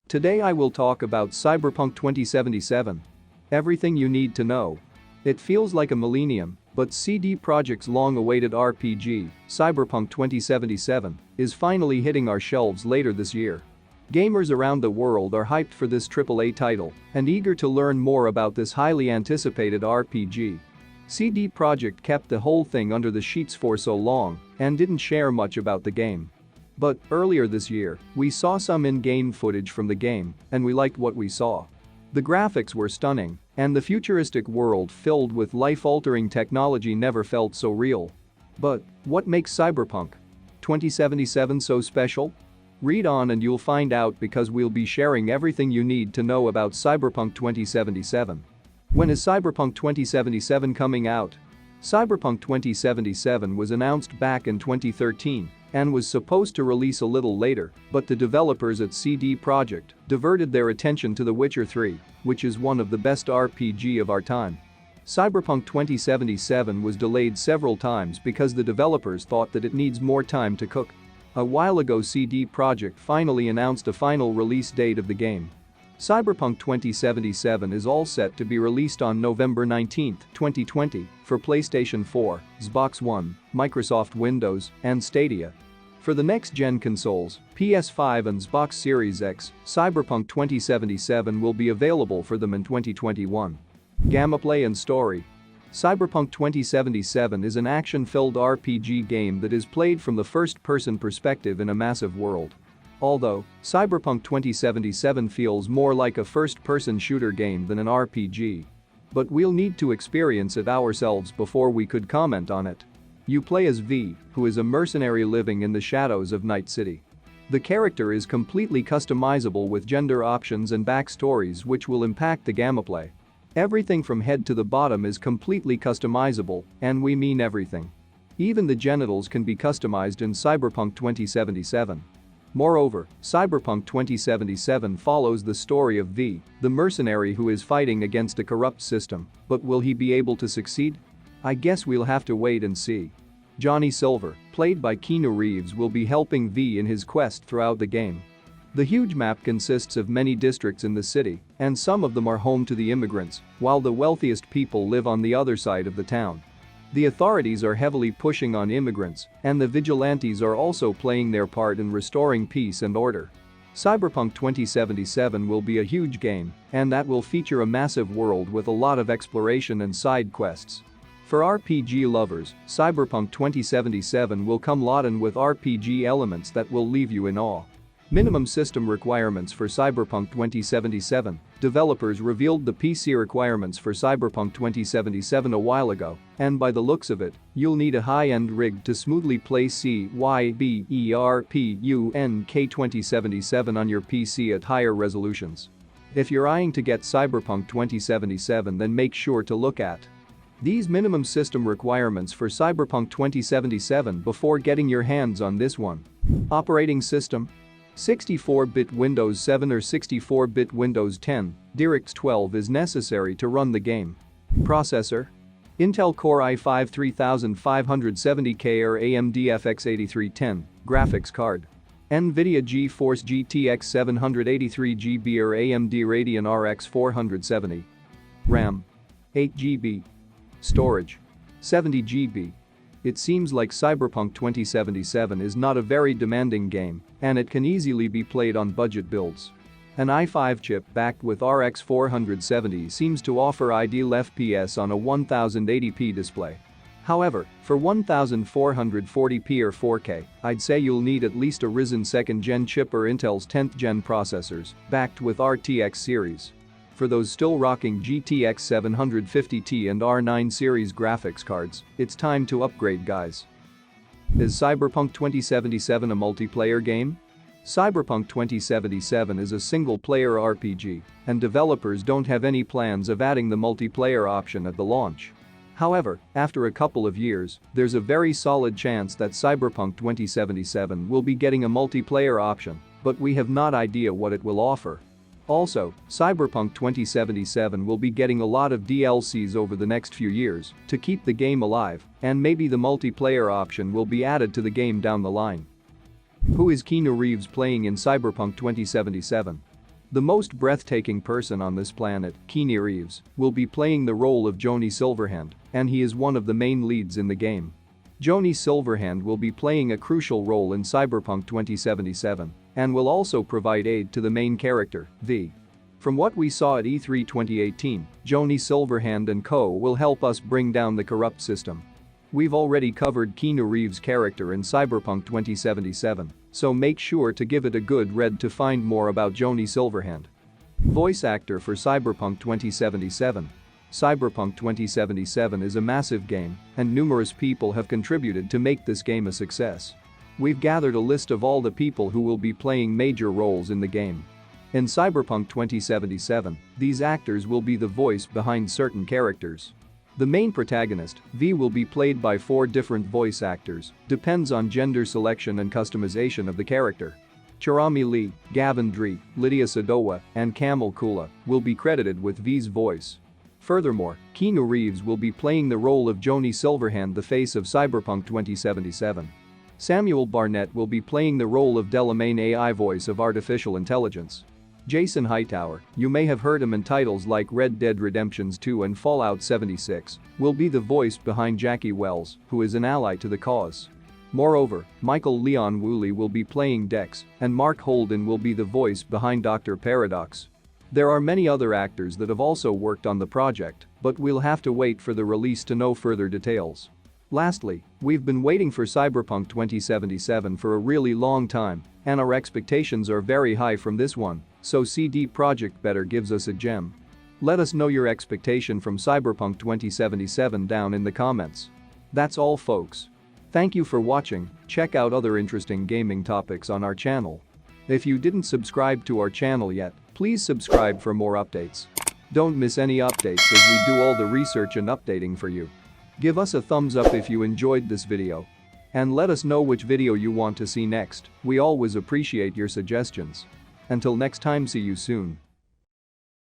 Today I will talk about Cyberpunk 2077. Everything you need to know. It feels like a millennium, but CD Projekt's long-awaited RPG, Cyberpunk 2077, is finally hitting our shelves later this year. Gamers around the world are hyped for this AAA title and eager to learn more about this highly anticipated RPG. CD Projekt kept the whole thing under the sheets for so long and didn't share much about the game. But earlier this year, we saw some in-game footage from the game, and we liked what we saw. The graphics were stunning, and the futuristic world filled with life-altering technology never felt so real. But what makes Cyberpunk 2077 so special? Read on and you'll find out, because we'll be sharing everything you need to know about Cyberpunk 2077. When is Cyberpunk 2077 coming out? Cyberpunk 2077 was announced back in 2013 and was supposed to release a little later, but the developers at CD Projekt diverted their attention to The Witcher 3, which is one of the best RPG of our time. Cyberpunk 2077 was delayed several times because the developers thought that it needs more time to cook. A while ago, CD Projekt finally announced a final release date of the game. Cyberpunk 2077 is all set to be released on November 19, 2020 for PlayStation 4, Xbox One, Microsoft Windows, and Stadia. For the next-gen consoles, PS5 and Xbox Series X, Cyberpunk 2077 will be available for them in 2021. Gameplay and story. Cyberpunk 2077 is an action-filled RPG game that is played from the first-person perspective in a massive world. Although, Cyberpunk 2077 feels more like a first-person shooter game than an RPG. But we'll need to experience it ourselves before we could comment on it. You play as V, who is a mercenary living in the shadows of Night City. The character is completely customizable with gender options and backstories which will impact the gameplay. Everything from head to the bottom is completely customizable, and we mean everything. Even the genitals can be customized in Cyberpunk 2077. Moreover, Cyberpunk 2077 follows the story of V, the mercenary who is fighting against a corrupt system, but will he be able to succeed? I guess we'll have to wait and see. Johnny Silver, played by Kina Reeves, will be helping V in his quest throughout the game. The huge map consists of many districts in the city, and some of them are home to the immigrants, while the wealthiest people live on the other side of the town. The authorities are heavily pushing on immigrants, and the vigilantes are also playing their part in restoring peace and order. Cyberpunk 2077 will be a huge game, and that will feature a massive world with a lot of exploration and side quests. For RPG lovers, Cyberpunk 2077 will come laden with RPG elements that will leave you in awe. Minimum system requirements for Cyberpunk 2077. Developers revealed the PC requirements for Cyberpunk 2077 a while ago, and by the looks of it, you'll need a high-end rig to smoothly play Cyberpunk 2077 on your PC at higher resolutions. If you're eyeing to get Cyberpunk 2077, then make sure to look at these minimum system requirements for Cyberpunk 2077 before getting your hands on this one. Operating system: 64-bit Windows 7 or 64-bit Windows 10, DirectX 12 is necessary to run the game. Processor: Intel Core i5 3570K or AMD FX 8310, graphics card: NVIDIA GeForce GTX 783GB or AMD Radeon RX 470. RAM: 8GB. Storage: 70GB. It seems like Cyberpunk 2077 is not a very demanding game, and it can easily be played on budget builds. An i5 chip backed with RX 470 seems to offer ideal FPS on a 1080p display. However, for 1440p or 4K, I'd say you'll need at least a Ryzen 2nd Gen chip or Intel's 10th Gen processors, backed with RTX series. For those still rocking GTX 750Ti and R9 series graphics cards, it's time to upgrade, guys. Is Cyberpunk 2077 a multiplayer game? Cyberpunk 2077 is a single-player RPG, and developers don't have any plans of adding the multiplayer option at the launch. However, after a couple of years, there's a very solid chance that Cyberpunk 2077 will be getting a multiplayer option, but we have no idea what it will offer. Also, Cyberpunk 2077 will be getting a lot of DLCs over the next few years to keep the game alive, and maybe the multiplayer option will be added to the game down the line. Who is Kina Reeves playing in Cyberpunk 2077? The most breathtaking person on this planet, Kina Reeves, will be playing the role of Johnny Silverhand, and he is one of the main leads in the game. Johnny Silverhand will be playing a crucial role in Cyberpunk 2077 and will also provide aid to the main character, V. From what we saw at E3 2018, Johnny Silverhand and co. will help us bring down the corrupt system. We've already covered Kina Reeves' character in Cyberpunk 2077, so make sure to give it a good read to find more about Johnny Silverhand. Voice actor for Cyberpunk 2077. Cyberpunk 2077 is a massive game, and numerous people have contributed to make this game a success. We've gathered a list of all the people who will be playing major roles in the game. In Cyberpunk 2077, these actors will be the voice behind certain characters. The main protagonist, V, will be played by 4 different voice actors, depends on gender selection and customization of the character. Charami Lee, Gavin Dree, Lydia Sadowa, and Kamal Kula will be credited with V's voice. Furthermore, Kina Reeves will be playing the role of Johnny Silverhand, the face of Cyberpunk 2077. Samuel Barnett will be playing the role of Delamain, AI voice of artificial intelligence. Jason Hightower, you may have heard him in titles like Red Dead Redemption 2 and Fallout 76, will be the voice behind Jackie Wells, who is an ally to the cause. Moreover, Michael Leon Woolley will be playing Dex, and Mark Holden will be the voice behind Dr. Paradox. There are many other actors that have also worked on the project, but we'll have to wait for the release to know further details. Lastly, we've been waiting for Cyberpunk 2077 for a really long time, and our expectations are very high from this one, so CD Projekt better gives us a gem. Let us know your expectation from Cyberpunk 2077 down in the comments. That's all, folks. Thank you for watching. Check out other interesting gaming topics on our channel. If you didn't subscribe to our channel yet, please subscribe for more updates. Don't miss any updates as we do all the research and updating for you. Give us a thumbs up if you enjoyed this video. And let us know which video you want to see next. We always appreciate your suggestions. Until next time, see you soon.